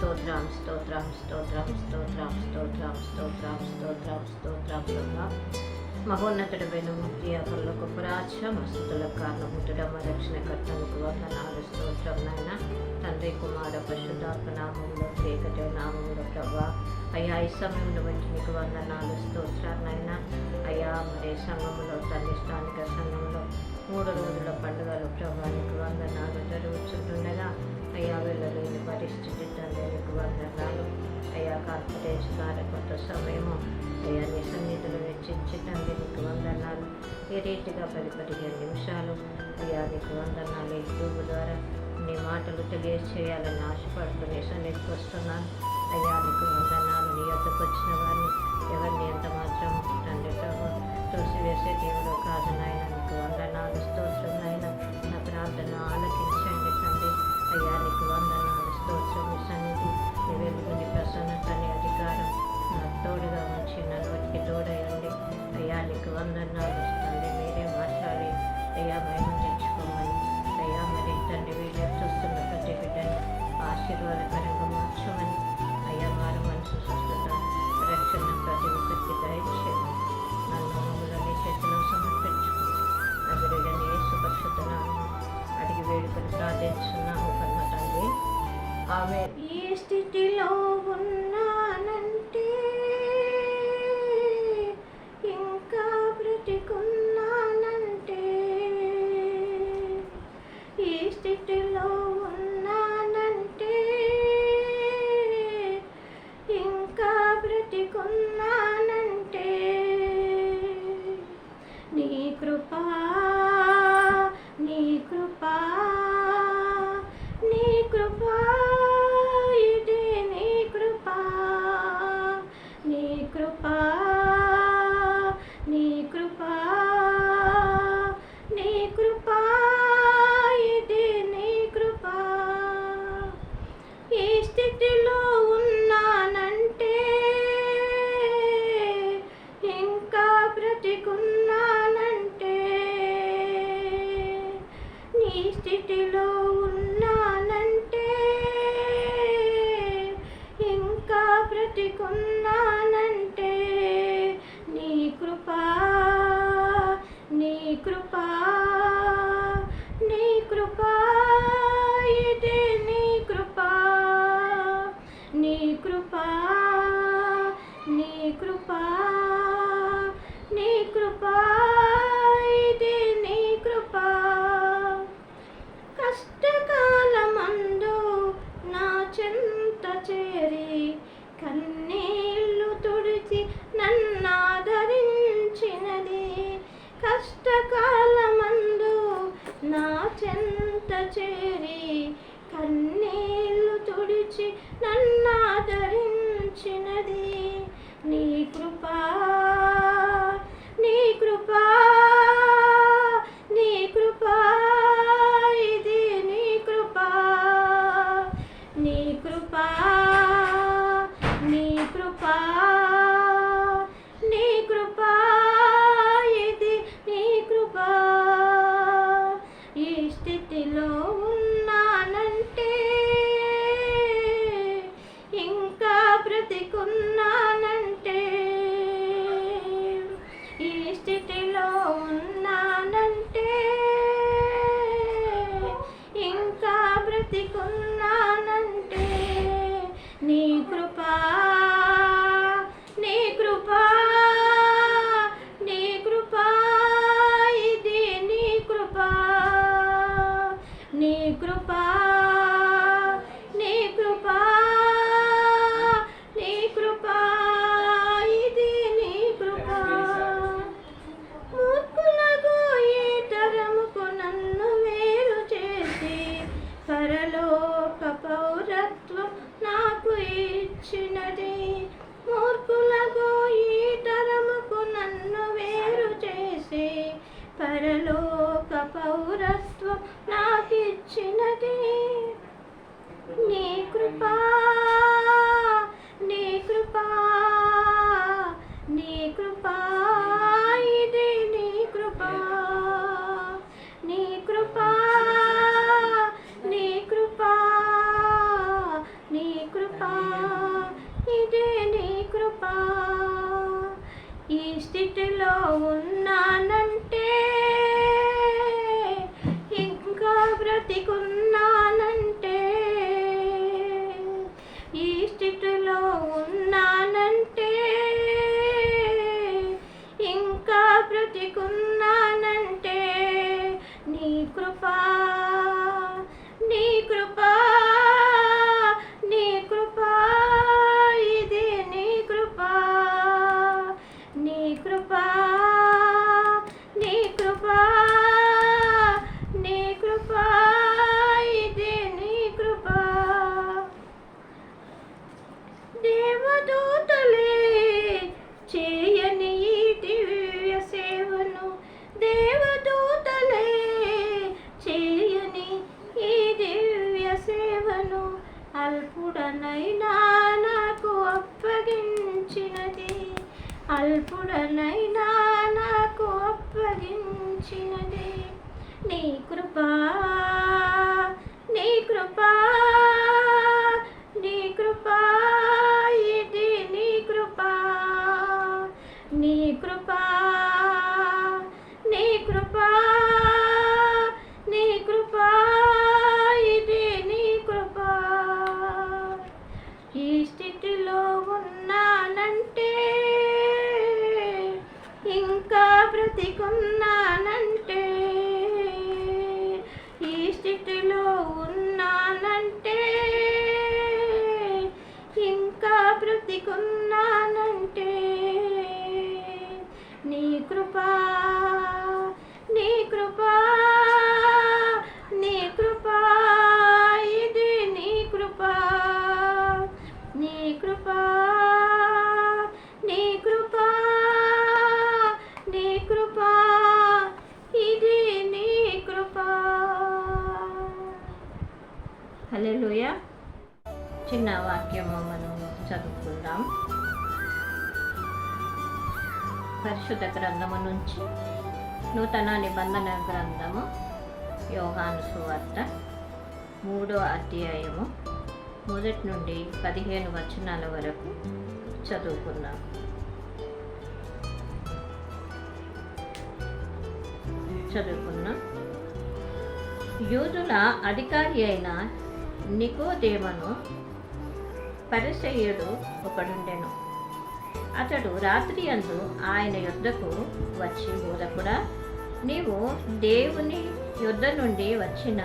స్తోత్రం స్తోత్రం స్తోత్రం స్తోత్రం స్తోత్రం స్తోత్రం స్తోత్రం స్తోత్రం ప్రభా. మహోన్నతుడమైన ప్రియ పరలోక రాజ మస్తుతుల కారణముతుడ మా రక్షణకర్తలకు వందనాలు స్తోత్రం నాయన. తండ్రి కుమార పరిశుద్ధాత్మ నామంలో ఏకదేవ నామంలో ప్రభా. అయ్యా ఈ సమయంలో బట్టి నీకు వందనాలు స్తోత్రాలు నాయన. అయ్యా మరి సంఘంలో తండ్రి స్థానిక సంఘంలో 3 రోజుల పండుగలు ప్రభా నీకు వందనాలు జరుగుతుండగా అయ్యా వెళ్ళలేని పరిస్థితి తండ్రి నీకు వందనాలు. అయ్యా కాన్ఫరెన్స్ కార్యక్రమ సమయము అయ్యా నీ సన్నిధులు వెచ్చించి తండ్రి నీకు వందనాలు. ఈ రీతిగా 10-15 నిమిషాలు అయ్యా నీకు వందనాలు యూట్యూబ్ ద్వారా నీ మాటలు తెలియజేయాలని ఆశపడుతూ నీ సన్నిధికి వస్తున్నాను. అయ్యా నీకు వందనాలు. నీ యొద్దకు వచ్చిన వారిని ఎవరిని ఎంత మాత్రం తండ్రి ప్రభు తోసివేసే దేవుడు కాదు నాయన. నీకు వందనాలు స్తోత్రం నాయన. నా ప్రార్థన ఆలకించండి తండ్రి. అయ్యా నీకు వందనాలు స్తోత్రం. నీ సన్నిధి నీ వెలుగు నీ ప్రసన్నత నీ అధికారం నాకు తోడుగా ఉంచి నన్నుకి తోడయండి. అయ్యా నీకు వందనాలు తండ్రి. మీరే మాట్లాడి అయ్యా మహిమ తెచ్చుకోమని అయ్యా మరి తండ్రి వీడియో చూస్తున్న ప్రతి బిడ్డని ఆశీర్వాదకరంగా మార్చమని అయ్యా వారు మనసు స్వస్థత రక్షణ ప్రతి ఒక్కరికి దయచేయమని నన్ను మమ్మల్ని చేతిలో సమర్పించుకుని అభివృద్ధిని యేసు పరిశుద్ధనామం అడిగి వేడుకలు ప్రార్థిస్తున్నాము కన్న తండ్రి. ఆమె ఈ స్థితిలో ఉన్నానంటే ఇంకా బ్రతికున్నానంటే, ఈ స్థితిలో ఉన్నానంటే ఇంకా బ్రతికున్నానంటే నీ కృపా నీ కృపా నీ కృపా ఇది నీ కృపా నీ కృపా నీ కృపా నీ కృపా ఇది నీ కృపా. ఈ స్థితిలో ఉన్నానంటే ఇంకా బ్రతికున్నానంటే, నీ స్థితిలో ఉన్నానంటే ఇంకా బ్రతికున్నానంటే నీ కృపా నీ కృపా నీ కృపా ఇది నీ కృపా నీ కృపా నీ కృపా నీ కృపా ఇది నీ కృపా. కష్టకాలమందు నా చెంత చేరి కన్నీళ్ళు తుడిచి నన్నాదరించినది. కష్టకాలమందు నా చెంత చేరి కన్నీళ్ళు తుడిచి నన్నాదరించినది నీ కృపా నీ కృపా నీ కృపా ఇది నీ కృపా నీ కృపా నీ కృపా నీ కృపా ఇది నీ కృపా. ఈ స్థితిలో ఉన్నానంటే ఇంకా నీ కృపా నీ కృపా నీ కృపా ఇది నీ కృపా నీ కృపా నీ కృపా నీ కృపా ఇది నీ కృపా ఈ స్థితిలో ఉన్నానంటే ఇంకా బ్రతికున్నానంటే ఈ స్థితిలో ఉన్నానంటే ఇంకా బ్రతికున్నానంటే నీ కృపా నీ కృపా నీ కృపా ఇది నీ కృపా నీ కృపా నీ కృపా నీ కృపా ఇది నీ కృపా. హల్లెలూయా. చిన్న వాక్యము మనం చదువుకుందాం. పరిశుద్ధ గ్రంథము నుంచి నూతన నిబంధన గ్రంథము యోహాను సువార్త 3వ అధ్యాయము 1 నుండి 15 వచనాల వరకు చదువుకుందాం. యూదుల అధికారి అయిన నికోదేమును పరిసయ్యుడు ఒకడుండెను. అతడు రాత్రి యందు ఆయన యొద్దకు వచ్చి, బోధకుడా, నీవు దేవుని యొద్ద నుండి వచ్చిన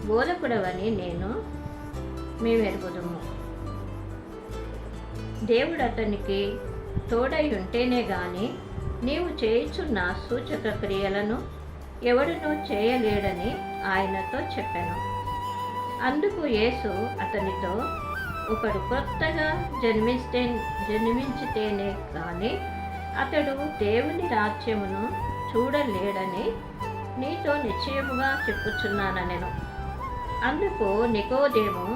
బోధకుడవని మేమెరుగుదుము. దేవుడు అతనికి తోడై ఉంటేనే గాని నీవు చేయుచున్న సూచక క్రియలను ఎవడునూ చేయలేడని ఆయనతో చెప్పెను. అందుకు యేసు అతనితో, ఒకడు కొత్తగా జన్మించితేనే కానీ అతడు దేవుని రాజ్యమును చూడలేడని నీతో నిశ్చయముగా చెప్పుచున్నానెను. అందుకు నికోదేము,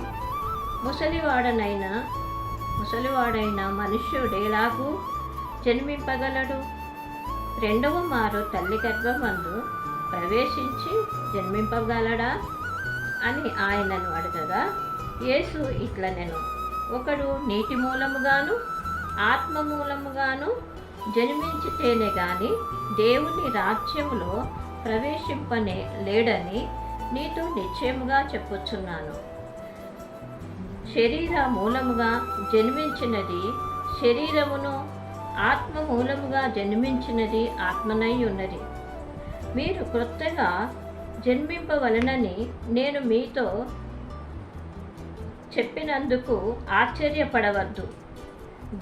ముసలివాడైన మనుష్యుడేలాగూ జన్మింపగలడు? రెండవ మారు తల్లి గర్భమందు ప్రవేశించి జన్మింపగలడా అని ఆయనను అడగగా, యేసు ఇట్లనెను, ఒకడు నీటి మూలముగాను ఆత్మ మూలముగాను జన్మించితేనే గాని దేవుని రాజ్యములో ప్రవేశింపనే లేడని నీతో నిశ్చయముగా చెప్పుచున్నాను. శరీర మూలముగా జన్మించినది శరీరమును, ఆత్మ మూలముగా జన్మించినది ఆత్మనై ఉన్నది. మీరు క్రొత్తగా జన్మింపవలనని నేను మీతో చెప్పినందుకు ఆశ్చర్యపడవద్దు.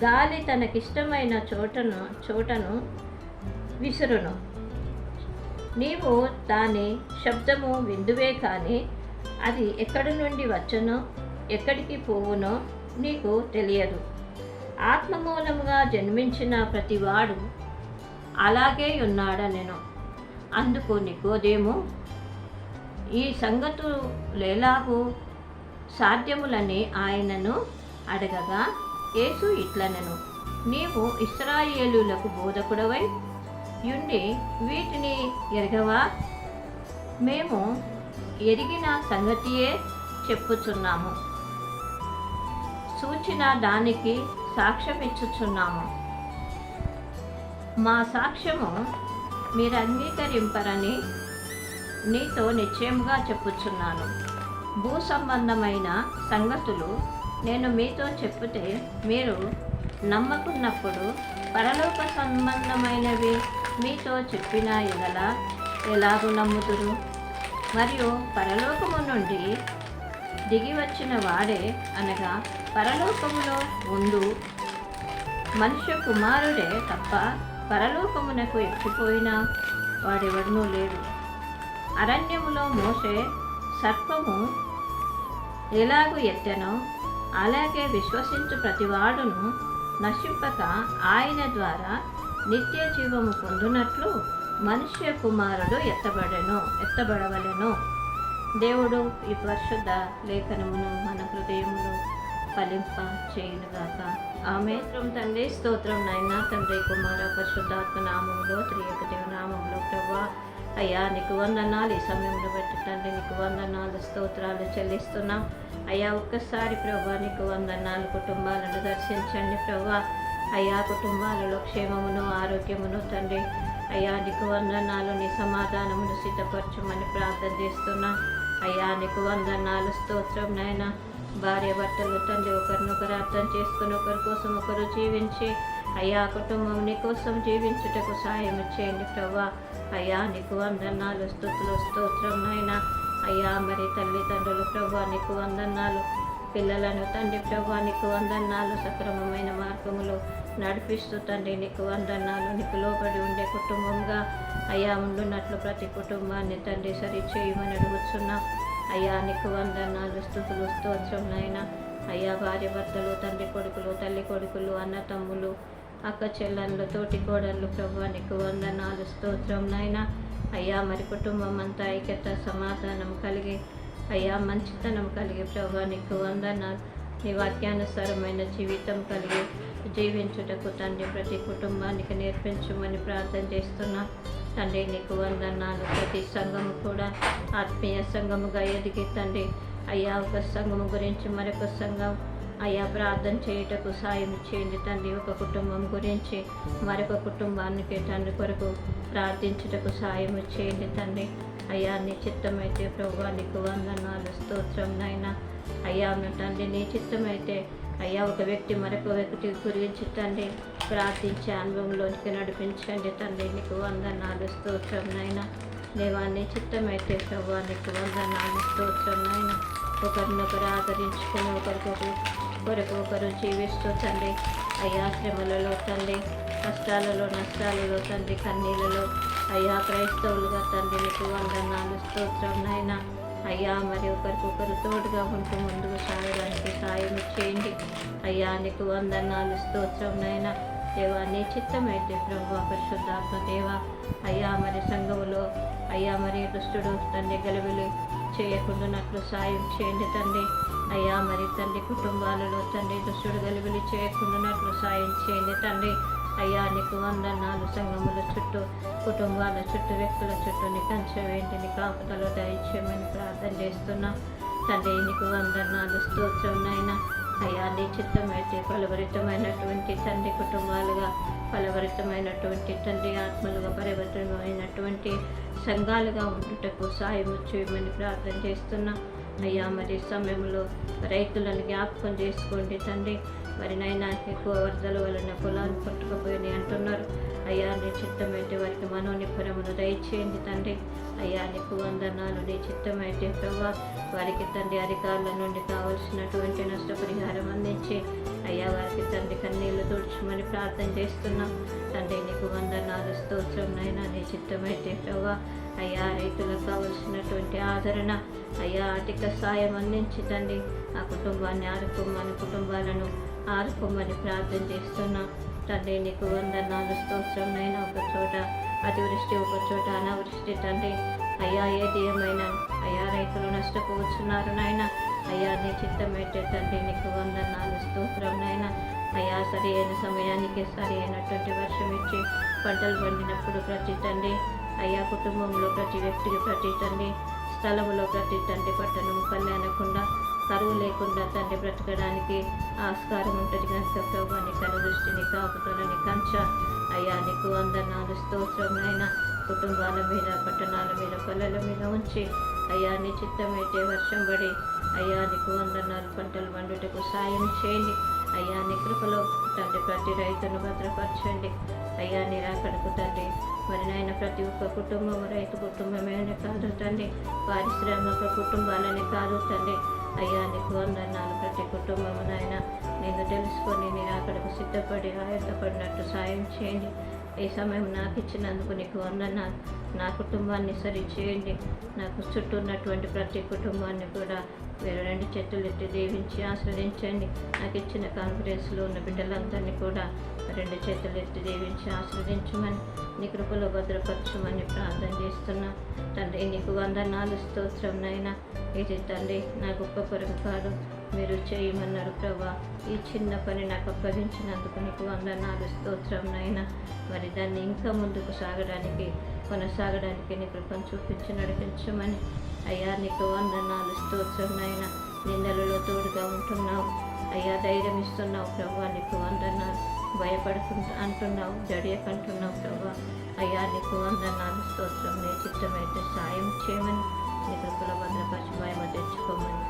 గాలి తనకిష్టమైన చోటను విసురును. నీవు దాని శబ్దము విందువే కానీ అది ఎక్కడి నుండి వచ్చనో ఎక్కడికి పోవునో నీకు తెలియదు. ఆత్మ మూలముగా జన్మించిన ప్రతివాడు అలాగే ఉన్నాడనెను. అందుకు నికోదేము, ఈ సంగతులెలాగూ సాధ్యములని ఆయనను అడగగా, యేసు ఇట్లనెను, నీవు ఇశ్రాయేలులకు బోధకుడవై యుండి వీటిని ఎరగవా? మేము ఎరిగిన సంగతియే చెప్పుచున్నాము, సూచిన దానికి సాక్ష్యమిచ్చుచున్నాము. మా సాక్ష్యము మీరు అంగీకరింపరని నీతో నిశ్చయముగా చెప్పుచున్నాను. భూ సంబంధమైన సంగతులు నేను మీతో చెప్పుతే మీరు నమ్మకున్నప్పుడు పరలోక సంబంధమైనవి మీతో చెప్పిన ఎలాగూ నమ్ముదురు? మరియు పరలోకము నుండి దిగి వచ్చిన వాడే, అనగా పరలోకములో ఉండు మనుష్య కుమారుడే తప్ప పరలోకమునకు ఎక్కిపోయిన వాడెవడనూ లేడు. అరణ్యములో మోషే సర్పము ఎలాగూ ఎత్తెనో అలాగే విశ్వసించు ప్రతివాడును నశింపక ఆయన ద్వారా నిత్య జీవము పొందునట్లు మనుష్య కుమారుడు ఎత్తబడవలెను. దేవుడు ఈ పరిశుద్ధ లేఖనమును మన హృదయములో ఫలింప చేయునుగాక. ఆమె తండ్రి స్తోత్రం. నాయన తండ్రి కుమార పరిశుద్ధాత్మ నామములో త్రియేక దేవ నామములో ప్రభువా అయ్యా నీకు వందనాలు, ఈ సమయంలో బట్టి తండ్రి నీకు వందనాలు, స్తోత్రాలు చెల్లిస్తున్నాం. అయ్యా ఒక్కసారి ప్రభా నీకు వందనాలు. కుటుంబాలను దర్శించండి ప్రభా. అయ్యా కుటుంబాలలో క్షేమమును ఆరోగ్యమును తండ్రి అయ్యా నీకు వందనాలు, నీ సమాధానమును సిద్ధపరచమని ప్రార్థన చేస్తున్నాం. అయ్యా నీకు వందనాలు, స్తోత్రం నాయన. భార్య భర్తలు తండ్రి ఒకరినొకరు అర్థం చేసుకుని ఒకరి కోసం ఒకరు జీవించి అయ్యా కుటుంబం నీ కోసం జీవించుటకు సహాయం చేయండి ప్రభా. అయ్యా నీకు వందనాలు, స్తుతులు, స్తోత్రం నాయన. అయ్యా మరి తల్లిదండ్రులు ప్రభా నీకు వందనాలు. పిల్లలను తండ్రి ప్రభా నీకు వందనాలు. సక్రమమైన మార్గములో నడిపిస్తూ తండ్రి నీకు వందనాలు. నీకు లోబడి ఉండే కుటుంబంగా అయ్యా ఉండున్నట్లు ప్రతి కుటుంబాన్ని తండ్రి సరి చేయమని అడుగుతున్నాం. అయ్యా నీకు వందనాలు, స్తుతులు, స్తోత్రం నాయన. అయ్యా భార్య భర్తలు తండ్రి కొడుకులు తల్లి కొడుకులు అన్న తమ్ములు అక్క చెల్లెళ్ళు తోటి కోడళ్ళు ప్రభా నీకు వందనాలు, స్తోత్రం నాయన. అయ్యా మరి కుటుంబం అంతా ఐక్యత సమాధానం కలిగి అయ్యా మంచితనం కలిగి ప్రభా నీకు వందనాలు. నీ వాక్యానుసారమైన జీవితం కలిగి జీవించుటకు తండ్రి ప్రతి కుటుంబానికి నేర్పించమని ప్రార్థన చేస్తున్నాం. తండ్రి నీకు వందనాలు. ప్రతి సంఘము కూడా ఆత్మీయ సంఘముగా ఎదిగి తండ్రి అయ్యా ఒక సంఘము గురించి మరొక సంఘం అయ్యా ప్రార్థన చేయుటకు సాయం చేయండి తండ్రి. ఒక కుటుంబం గురించి మరొక కుటుంబానికి తండ్రి కొరకు ప్రార్థించుటకు సాయం చేయండి తండ్రి. అయ్యా నీ చిత్తమైతే ప్రభువా నీకు వందనాలు, స్తోత్రం నాయన. అయ్యా తండ్రి నీ చిత్తమైతే అయ్యా ఒక వ్యక్తి మరొక వ్యక్తి గురించి తండ్రి ప్రార్థించే అనుభవంలోనికి నడిపించండి తండ్రి. నీకు వందనాలు, స్తోత్రం నాయన. దేవా నీ చిత్తమైతే ప్రభువా నీకు వందనాలు, స్తోత్రం నాయన. ఒకరినొకరు ఆదరించుకుని ఒకరు జీవిస్తూ తండ్రి అయ్యా శ్రమలలో తండ్రి కష్టాలలో నష్టాలలో తండ్రి కన్నీళ్ళలో అయ్యా క్రైస్తవులుగా తండ్రి నీకు వందనాలు, స్తోత్రం నాయన. అయ్యా మరి ఒకరికొకరు తోడుగా ఉంటూ ముందుకు సాగడానికి సాయం చేయండి. అయ్యా నీకు వందనాలు, స్తోత్రం నాయన. దేవా నీ చిత్తమైతే ప్రభు పరిశుద్ధాత్మ దేవ అయ్యా మరి సంఘములో అయ్యా మరి దుష్టుడు తండ్రి గలిబిలి చేయకుండానట్లు సాయం చేయండి తండ్రి. అయ్యా మరి తండ్రి కుటుంబాలలో తండ్రి దుష్టుడు గలిబిలి చేయకుండానట్లు సాయం చేయండి తండ్రి. అయ్యా నీకు వందనాలు. సంఘముల చుట్టూ కుటుంబాల చుట్టూ వ్యక్తుల చుట్టూ నీ కంచె వేంటి నీ కాపుదలు దయచేయమని ప్రార్థన చేస్తున్నాం తండ్రి. నీకు వందనాలు, స్తోత్రం నాయన. అయ్యా నీ చిత్తమైతే ఫలభరితమైనటువంటి తండ్రి కుటుంబాలుగా ఫలభరితమైనటువంటి తండ్రి ఆత్మలుగా పరివర్తనమైనటువంటి సంఘాలుగా ఉండుటకు సాయం చేయమని ప్రార్థన చేస్తున్నాం. అయ్యా మరి సమయంలో రైతులను జ్ఞాపకం చేసుకోండి తండ్రి. మరి నైనా ఎక్కువ వరదల వలన పొలాలు కొట్టుకుపోయినాయి అంటున్నారు. అయ్యా నీ చిత్తమైతే వారికి మనోనిపురమును దయచేయండి తండ్రి. అయ్యా నీకు వందనాలు. నీ చిత్తమైతే ప్రభా వారికి తండ్రి అధికారుల నుండి కావలసినటువంటి నష్టపరిహారం అందించి అయ్యా వారికి తండ్రి కన్నీళ్లు తుడుచుమని ప్రార్థన చేస్తున్నాం తండ్రి. నీకు వందనాలు, స్తోత్రం నైనా. నీ చిత్తమైతే ప్రభా అయ్యా రైతులకు కావలసినటువంటి ఆదరణ అయ్యా ఆర్థిక సాయం అందించి తండ్రి ఆ కుటుంబాన్ని ఆదుకోమని కుటుంబాలను ఆదుకోమని ప్రార్థన చేస్తున్నాం తండ్రి. నీకు వందనాలు, స్తోత్రం నైనా. ఒక చోట అతివృష్టి ఒక చోట అనావృష్టి తండ్రి అయ్యా ఏది ఏమైనా అయ్యా రైతులు నష్టపోతున్నారు నాయన. అయ్యా నీ చిత్తమైతే తండ్రి నీకు వందనాలు, స్తోత్రం నాయన. అయ్యా సరి అయిన సమయానికి సరి అయినటువంటి వర్షం ఇచ్చి పంటలు పండినప్పుడు ప్రతి తండ్రి అయ్యా కుటుంబంలో ప్రతి వ్యక్తికి ప్రతి తండ్రి స్థలంలో ప్రతి తండ్రి పట్టణం కళ్యాణకుండా కరువు లేకుండా తండ్రి బ్రతకడానికి ఆస్కారం ఉంటుంది కనుక ప్రభా నీ కనుదృష్టిని కాపుతలని కంచ అయ్యా నీకు వందనాలు, స్తోత్రం నాయన. కుటుంబాల మీద పట్టణాల మీద పల్లెల మీద ఉంచి అయ్యా నీ చిత్తమైతే వర్షం పడి అయ్యా నీకు వందనాలు పంటలు పండుటకు సాయం చేయండి. అయ్యా నీ కృపలో తండ్రి ప్రతి రైతును భద్రపరచండి. అయ్యా నీ రాకడకు తండ్రి మరి నాయన ప్రతి ఒక్క కుటుంబం రైతు కుటుంబమే కాదు తండ్రి పారిశ్రామిక కుటుంబాలనే కాదు తండ్రి. అయ్యా నీకు వందనాలు. ప్రతి కుటుంబము నాయన నేను తెలుసుకొని నీ రాకడకు సిద్ధపడి ఆయుధపడినట్టు సాయం చేయండి. ఈ సమయం నాకు ఇచ్చినందుకు నీకు వందనాలు. నా కుటుంబాన్ని సరి చేయండి. నాకు చుట్టూ ఉన్నటువంటి ప్రతి కుటుంబాన్ని కూడా మీరు రెండు చేతులు ఎత్తి దీవించి ఆస్వాదించండి. నాకు ఇచ్చిన కాన్ఫరెన్స్లో ఉన్న బిడ్డలందరినీ కూడా రెండు చేతులు ఎత్తి దీవించి ఆస్వాదించమని నీ కృపలో భద్రపరచమని ప్రార్థన చేస్తున్నా తండ్రి. నీకు వందనాలు, స్తోత్రం నాయన. ఇది తండ్రి నా గొప్ప కొరకు కాదు, మీరు చేయమన్నారు ప్రభా. ఈ చిన్న పని నాకు అప్పగించినందుకు నీకు వందనాలు, స్తోత్రం నాయన. మరి దాన్ని ఇంకా ముందుకు సాగడానికి కొనసాగడానికి నీ కృపను చూపించి నడిపించమని అయ్యా నీకు వందనాలు స్తోత్రం నాయన. నిందలలో తోడుగా ఉంటున్నావు అయ్యా, ధైర్యం ఇస్తున్నావు ప్రభా, నీకు వందనాలు. భయపడుకుంటా అంటున్నావు, జడియకంటున్నావు ప్రభా, అయ్యా నీకు వందనాలు స్తోత్రం. నీ చిత్తమైతే సాయం చేయమని నీ కృపల భద్రపరిచి మహిమ తెచ్చుకోమని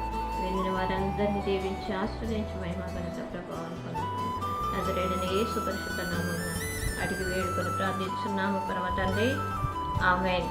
విన్న వారందరినీ దీవించి ఆశ్రయించి మహిమ ఘనత ప్రభావం పొందుతుంది. నజరేయుడైన యేసు పరిశుద్ధ నామమున అడిగి వేడుకొని ప్రార్థిస్తున్నాము పరమ తండ్రి, ఆమేన్.